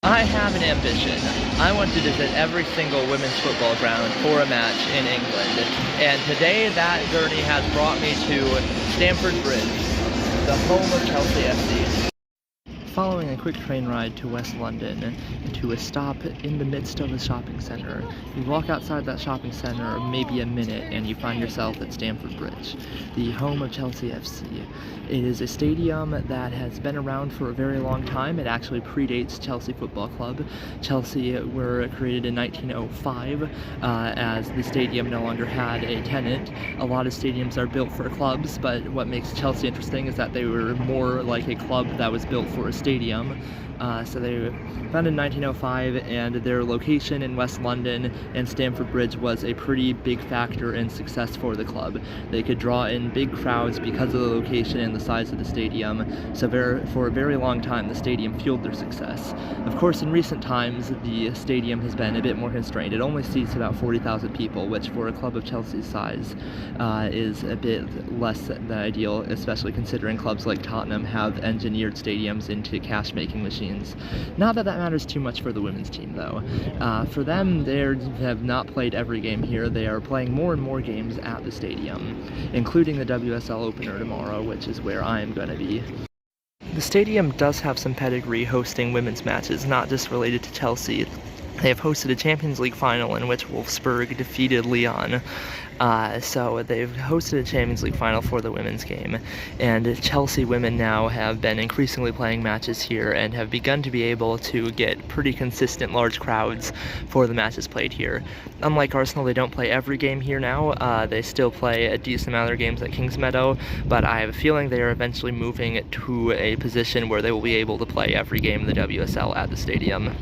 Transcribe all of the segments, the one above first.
I have an ambition. I want to visit every single women's football ground for a match in England. And today that journey has brought me to Stamford Bridge, the home of Chelsea FC. Following a quick train ride to West London to a stop in the midst of a shopping center, you walk outside that shopping center maybe a minute and you find yourself at Stamford Bridge, the home of Chelsea FC. It is a stadium that has been around for a very long time. It actually predates Chelsea Football Club. Chelsea were created in 1905 as the stadium no longer had a tenant. A lot of stadiums are built for clubs, but what makes Chelsea interesting is that they were more like a club that was built for a stadium. So they were founded in 1905, and their location in West London and Stamford Bridge was a pretty big factor in success for the club. They could draw in big crowds because of the location and the size of the stadium, so for a very long time the stadium fueled their success. Of course, in recent times the stadium has been a bit more constrained. It only seats about 40,000 people, which for a club of Chelsea's size is a bit less than ideal, especially considering clubs like Tottenham have engineered stadiums into cash-making machines. Not that that matters too much for the women's team, though. For them, they have not played every game here. They are playing more and more games at the stadium, including the WSL opener tomorrow, which is where I am going to be. The stadium does have some pedigree hosting women's matches, not just related to Chelsea. They have hosted a Champions League final in which Wolfsburg defeated Lyon. So they've hosted a Champions League final for the women's game, and Chelsea women now have been increasingly playing matches here and have begun to be able to get pretty consistent large crowds for the matches played here. Unlike Arsenal, they don't play every game here now. They still play a decent amount of their games at Kingsmeadow, but I have a feeling they are eventually moving to a position where they will be able to play every game in the WSL at the stadium.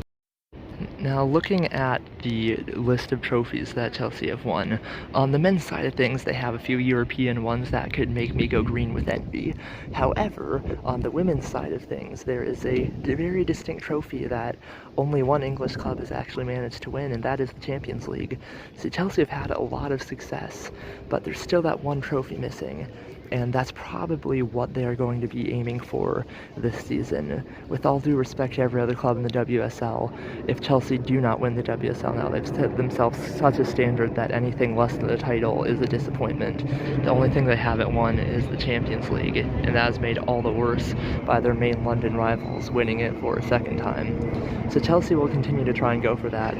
Now, looking at the list of trophies that Chelsea have won, on the men's side of things, they have a few European ones that could make me go green with envy. However, on the women's side of things, there is a very distinct trophy that only one English club has actually managed to win, and that is the Champions League. So Chelsea have had a lot of success, but there's still that one trophy missing. And that's probably what they're going to be aiming for this season. With all due respect to every other club in the WSL, if Chelsea do not win the WSL now, they've set themselves such a standard that anything less than the title is a disappointment. The only thing they haven't won is the Champions League, and that is made all the worse by their main London rivals winning it for a second time. So Chelsea will continue to try and go for that.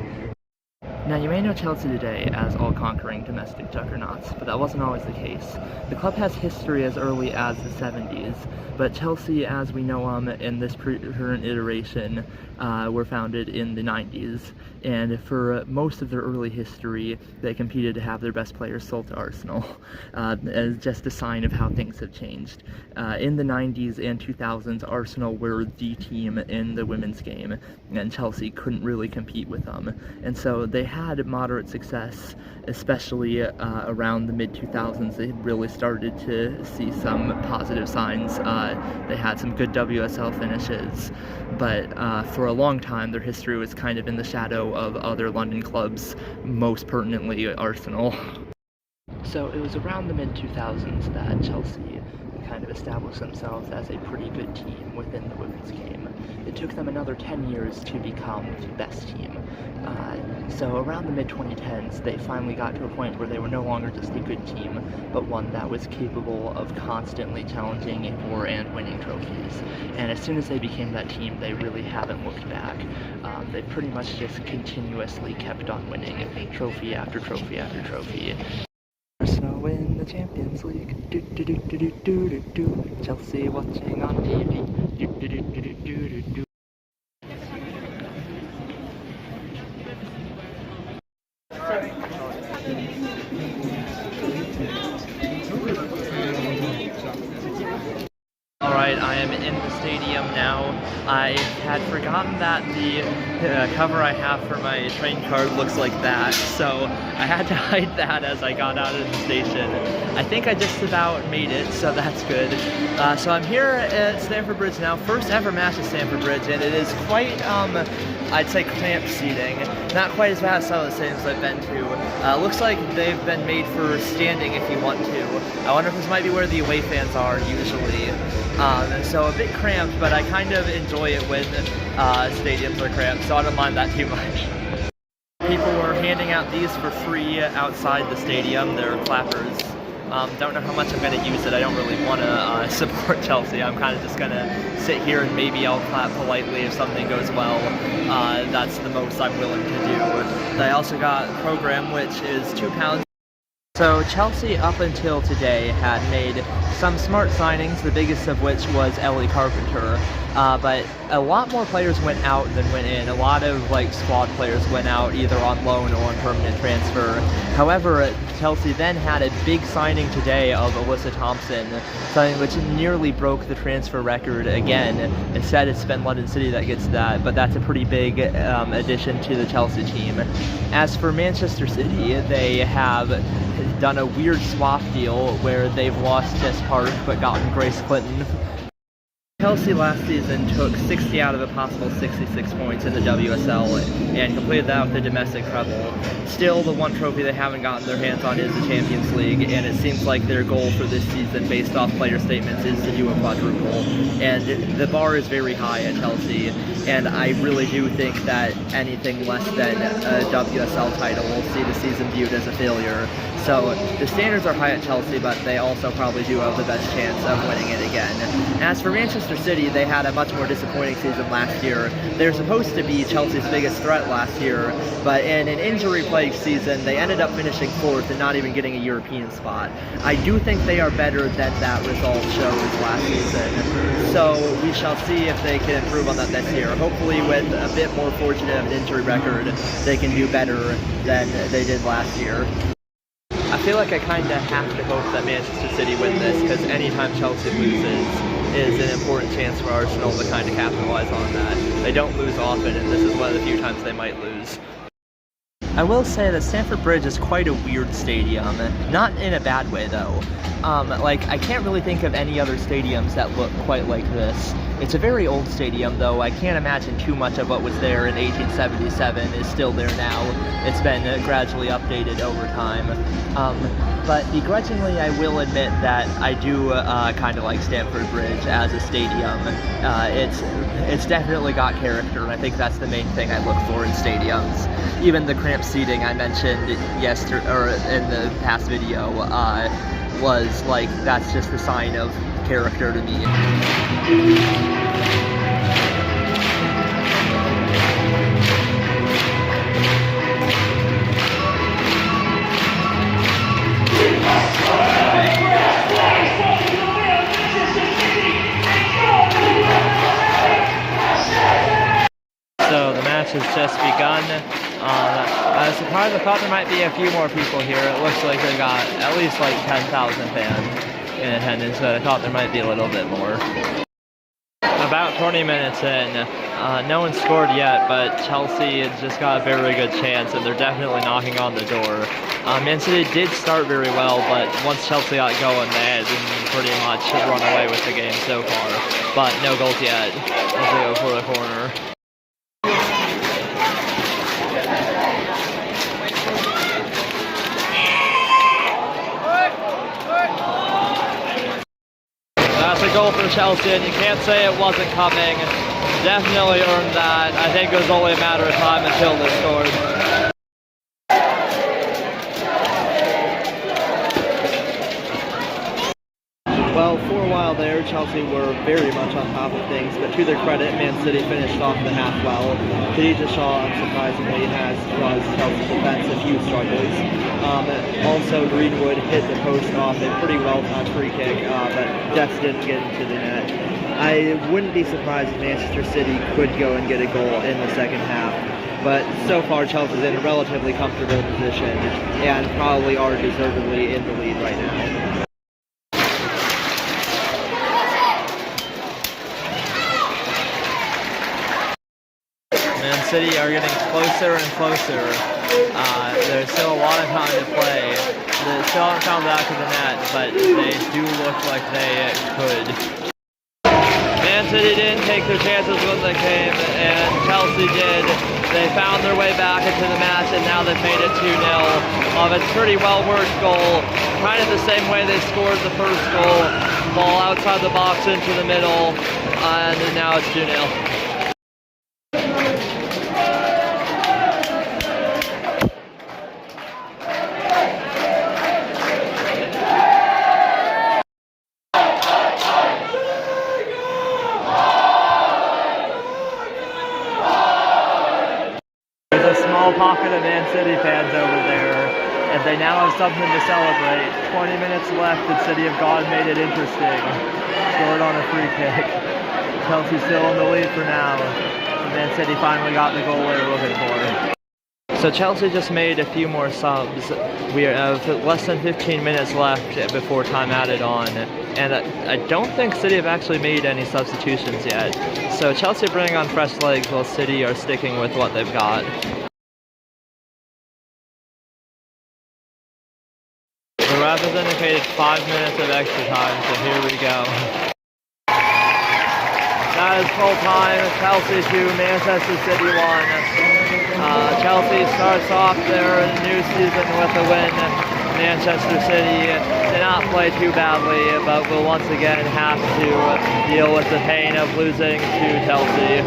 Now, you may know Chelsea today as all-conquering domestic juggernauts, but that wasn't always the case. The club has history as early as the 70s, but Chelsea, as we know them in this current iteration, were founded in the 90s, and for most of their early history, they competed to have their best players sold to Arsenal, as just a sign of how things have changed. In the 90s and 2000s, Arsenal were the team in the women's game, and Chelsea couldn't really compete with them, and so they had moderate success, especially around the mid-2000s. They really started to see some positive signs. They had some good WSL finishes, but for a long time their history was kind of in the shadow of other London clubs, most pertinently Arsenal. So it was around the mid-2000s that Chelsea kind of established themselves as a pretty good team within the women's game. It took them another 10 years to become the best team. So around the mid-2010s, they finally got to a point where they were no longer just a good team, but one that was capable of constantly challenging for and winning trophies. And as soon as they became that team, they really haven't looked back. They pretty much just continuously kept on winning, trophy after trophy after trophy. Arsenal win the Champions League. Do do do do do do do do. Chelsea watching on TV. Do do do do do do do. Alright, I am in the stadium now. I had forgotten that the cover I have for my train card looks like that, so I had to hide that as I got out of the station. I think I just about made it, so that's good. So I'm here at Stamford Bridge now, first ever match at Stamford Bridge, and it is quite, I'd say cramped seating. Not quite as bad as some of the stadiums I've been to. Looks like they've been made for standing if you want to. I wonder if this might be where the away fans are usually. So a bit cramped, but I kind of enjoy it when stadiums are cramped, so I don't mind that too much. People were handing out these for free outside the stadium. They're clappers. Don't know how much I'm going to use it. I don't really want to support Chelsea. I'm kind of just going to sit here and maybe I'll clap politely if something goes well. That's the most I'm willing to do. I also got a program which is £2. So Chelsea up until today had made some smart signings, the biggest of which was Ellie Carpenter. But a lot more players went out than went in. A lot of squad players went out either on loan or on permanent transfer. However, Chelsea then had a big signing today of Alyssa Thompson, something which nearly broke the transfer record again. Instead, it's been London City that gets that, but that's a pretty big addition to the Chelsea team. As for Manchester City, they have done a weird swap deal where they've lost Jess Park but gotten Grace Clinton. Chelsea last season took 60 out of a possible 66 points in the WSL and completed that with the domestic treble. Still, the one trophy they haven't gotten their hands on is the Champions League, and it seems like their goal for this season, based off player statements, is to do a quadruple. And the bar is very high at Chelsea, and I really do think that anything less than a WSL title will see the season viewed as a failure. So the standards are high at Chelsea, but they also probably do have the best chance of winning it again. As for Manchester City, they had a much more disappointing season last year. They're supposed to be Chelsea's biggest threat last year, but in an injury-plagued season, they ended up finishing 4th and not even getting a European spot. I do think they are better than that result shows last season, so we shall see if they can improve on that this year. Hopefully with a bit more fortunate of an injury record, they can do better than they did last year. I feel like I kind of have to hope that Manchester City win this, because anytime Chelsea loses is an important chance for Arsenal to kind of capitalize on that. They don't lose often, and this is one of the few times they might lose. I will say that Stamford Bridge is quite a weird stadium, not in a bad way though. I can't really think of any other stadiums that look quite like this. It's a very old stadium though. I can't imagine too much of what was there in 1877 is still there now. It's been gradually updated over time. But begrudgingly, I will admit that I do kind of like Stamford Bridge as a stadium. It's definitely got character, and I think that's the main thing I look for in stadiums. Even the cramped seating I mentioned yesterday, or in the past video, was that's just a sign of character to me. So the match has just begun. I was surprised. I thought there might be a few more people here. It looks like they got at least 10,000 fans in attendance, but I thought there might be a little bit more. About 20 minutes in, no one scored yet, but Chelsea has just got a very good chance, and they're definitely knocking on the door. Man City did start very well, but once Chelsea got going, they had pretty much run away with the game so far. But no goals yet as they go for the corner. That's a goal for Chelsea, and you can't say it wasn't coming. Definitely earned that. I think it was only a matter of time until they scored. Well, for a while there, Chelsea were very much on top of things, but to their credit, Man City finished off the half well. Khadija Shaw, unsurprisingly, has caused Chelsea's defense a few struggles. Also, Greenwood hit the post off a pretty well-timed free kick, but just didn't get into the net. I wouldn't be surprised if Manchester City could go and get a goal in the second half, but so far Chelsea's in a relatively comfortable position and probably are deservedly in the lead right now. Man City are getting closer and closer. There's still a lot of time to play. They still haven't found the back of the net, but they do look like they could. Man City didn't take their chances when they came, and Chelsea did. They found their way back into the match, and now they've made it 2-0. It's a pretty well-worked goal, kind of the same way they scored the first goal. Ball outside the box into the middle, and now it's 2-0. Pocket of Man City fans over there, and they now have something to celebrate. 20 minutes left, and City have gone and made it interesting. Scored on a free kick. Chelsea still in the lead for now. Man City finally got the goal they were looking for. So Chelsea just made a few more subs. We have less than 15 minutes left before time added on, and I don't think City have actually made any substitutions yet. So Chelsea are bringing on fresh legs while City are sticking with what they've got. The ref has indicated 5 minutes of extra time, so here we go. That is full time. Chelsea 2, Manchester City 1. Chelsea starts off their new season with a win. Manchester City did not play too badly, but will once again have to deal with the pain of losing to Chelsea.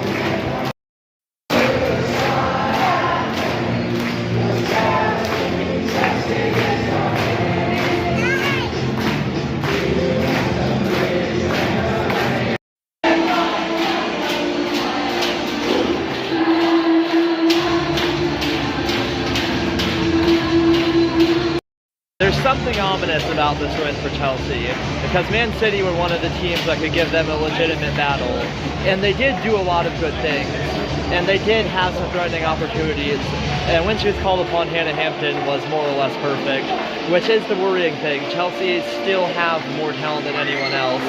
There's something ominous about this win for Chelsea, because Man City were one of the teams that could give them a legitimate battle, and they did do a lot of good things, and they did have some threatening opportunities, and when she was called upon, Hannah Hampton was more or less perfect, which is the worrying thing. Chelsea still have more talent than anyone else,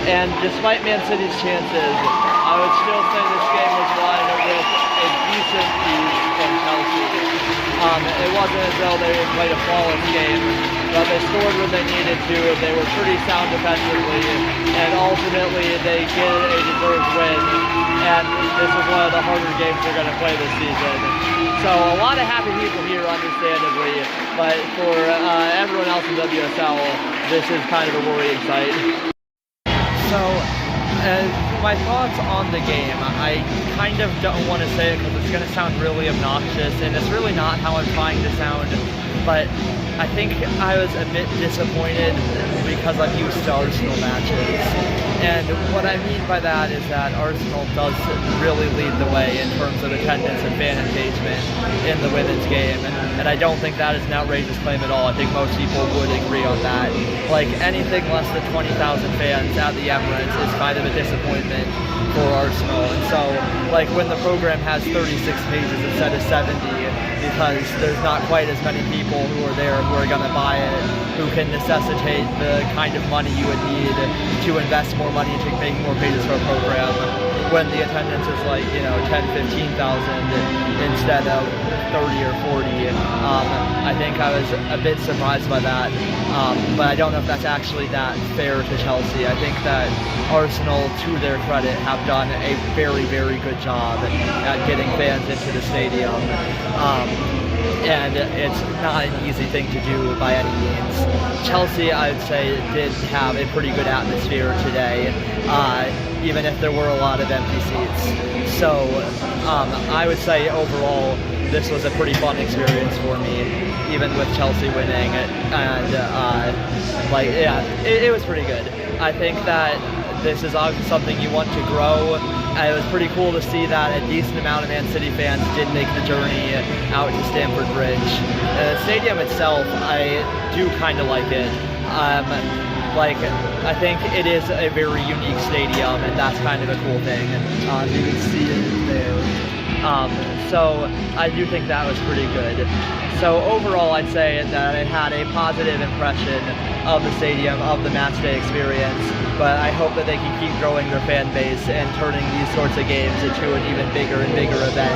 and despite Man City's chances, I would still say this game was won with a decent ease from Chelsea. It wasn't as though they played a flawless game, but they scored when they needed to. They were pretty sound defensively, and ultimately they get a deserved win. And this is one of the harder games they're going to play this season. So a lot of happy people here, understandably, but for everyone else in WSL, this is kind of a worrying sight. So, my thoughts on the game, I kind of don't want to say it because it's going to sound really obnoxious, and it's really not how I'm trying to sound, but I think I was a bit disappointed because I'm used to Arsenal matches. And what I mean by that is that Arsenal does really lead the way in terms of attendance and fan engagement in the women's game. And I don't think that is an outrageous claim at all. I think most people would agree on that. Like, anything less than 20,000 fans at the Emirates is kind of a disappointment for Arsenal. And so, like, when the program has 36 pages instead of 70, because there's not quite as many people who are there who are going to buy it, who can necessitate the kind of money you would need to invest more money into making more pages for a program, when the attendance is like, 10, 15,000 instead of 30 or 40. I think I was a bit surprised by that, but I don't know if that's actually that fair to Chelsea. I think that Arsenal, to their credit, have done a very, very good job at getting fans into the stadium. And it's not an easy thing to do by any means. Chelsea, I'd say, did have a pretty good atmosphere today, even if there were a lot of empty seats. So I would say overall, this was a pretty fun experience for me, even with Chelsea winning. And it was pretty good. I think that this is obviously something you want to grow. It was pretty cool to see that a decent amount of Man City fans did make the journey out to Stamford Bridge. The stadium itself, I do kind of like it. I think it is a very unique stadium, and that's kind of a cool thing. You can see it there. So I do think that was pretty good. So overall, I'd say that it had a positive impression of the stadium, of the matchday experience, but I hope that they can keep growing their fan base and turning these sorts of games into an even bigger and bigger event.